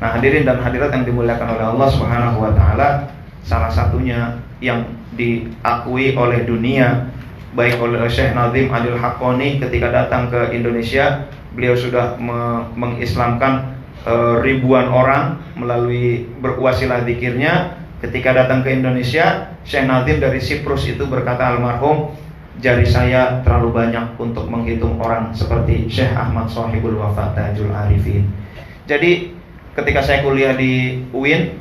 Nah, hadirin dan hadirat yang dimuliakan oleh Allah Subhanahu wa taala, salah satunya yang diakui oleh dunia, baik oleh Syekh Nazim Adil Haqqani ketika datang ke Indonesia, beliau sudah mengislamkan ribuan orang melalui berwasilah zikirnya. Ketika datang ke Indonesia, Syekh Nazim dari Siprus itu berkata, almarhum, jari saya terlalu banyak untuk menghitung orang seperti Syekh Ahmad Shahibul Wafat Tajul Arifin. Jadi ketika saya kuliah di UIN,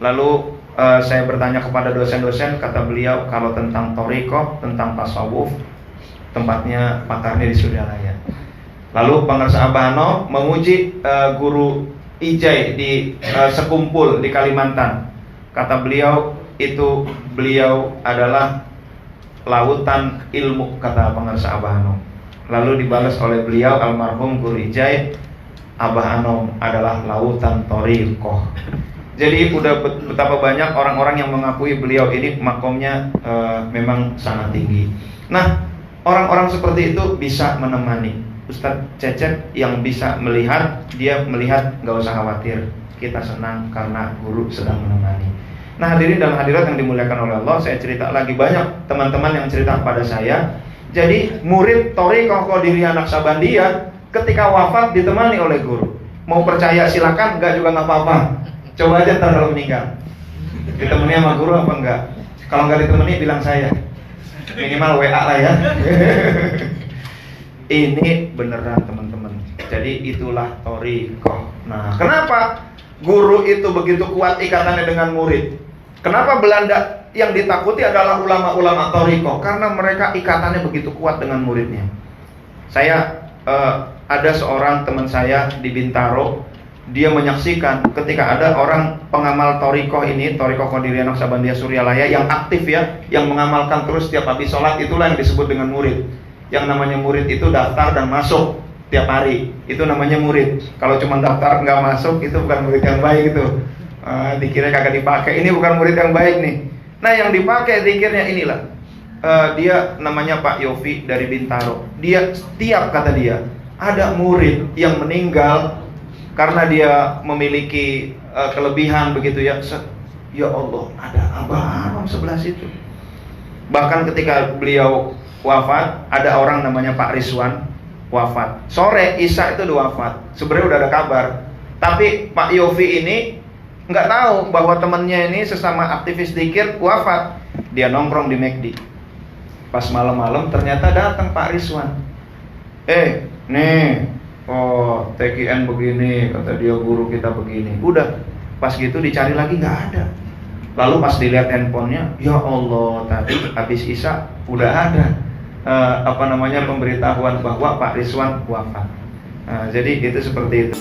lalu saya bertanya kepada dosen-dosen, kata beliau kalau tentang thariqah, tentang tasawuf, tempatnya Pak Karni di Suryalaya. Lalu Pangarsa Abah memuji guru Ijai di Sekumpul di Kalimantan. Kata beliau, itu beliau adalah lautan ilmu, kata Pangarsa Abah Anom. Lalu dibalas oleh beliau, almarhum guru Ijai, Abah Anom adalah lautan thariqah. Jadi udah betapa banyak orang-orang yang mengakui beliau ini makomnya memang sangat tinggi. Nah, orang-orang seperti itu bisa menemani. Ustadz Cecep yang bisa melihat, dia melihat gak usah khawatir, kita senang karena guru sedang menemani. Nah, hadirin dan hadirat yang dimuliakan oleh Allah, saya cerita lagi, banyak teman-teman yang cerita kepada saya. Jadi murid Thariqah Qadiriyah Naqsabandiyah ketika wafat ditemani oleh guru. Mau percaya silakan, enggak juga nggak apa-apa. Coba aja ntar kalau meninggal ditemani sama guru apa enggak. Kalau enggak ditemani bilang saya, minimal WA lah ya. Ini beneran teman-teman. Jadi itulah thariqah. Nah, kenapa guru itu begitu kuat ikatannya dengan murid? Kenapa Belanda yang ditakuti adalah ulama-ulama thariqah? Karena mereka ikatannya begitu kuat dengan muridnya. Saya ada seorang teman saya di Bintaro, dia menyaksikan ketika ada orang pengamal thariqah ini, Thariqah Qadiriyah Naqsabandiyah Suryalaya yang aktif ya, yang mengamalkan terus setiap habis sholat, itulah yang disebut dengan murid. Yang namanya murid itu daftar dan masuk tiap hari, itu namanya murid. Kalau cuma daftar nggak masuk, itu bukan murid yang baik itu. Dikira kagak dipakai, ini bukan murid yang baik nih. Nah, yang dipakai dikirnya inilah. Dia namanya Pak Yofi dari Bintaro. Dia setiap, kata dia, ada murid yang meninggal karena dia memiliki kelebihan begitu ya. Ya Allah, ada Abah Anom sebelah situ. Bahkan ketika beliau wafat, ada orang namanya Pak Rizwan wafat. Sore Isya itu udah wafat. Sebenarnya udah ada kabar. Tapi Pak Yofi ini nggak tahu bahwa temannya ini sesama aktivis dzikir wafat. Dia nongkrong di McD. Pas malam-malam ternyata datang Pak Rizwan. Nih, oh TKN begini, kata dia guru kita begini. Udah, pas gitu dicari lagi nggak ada. Lalu pas dilihat handphonenya, ya Allah, tadi habis Isya udah ada pemberitahuan bahwa Pak Rizwan wafat. Jadi itu seperti itu.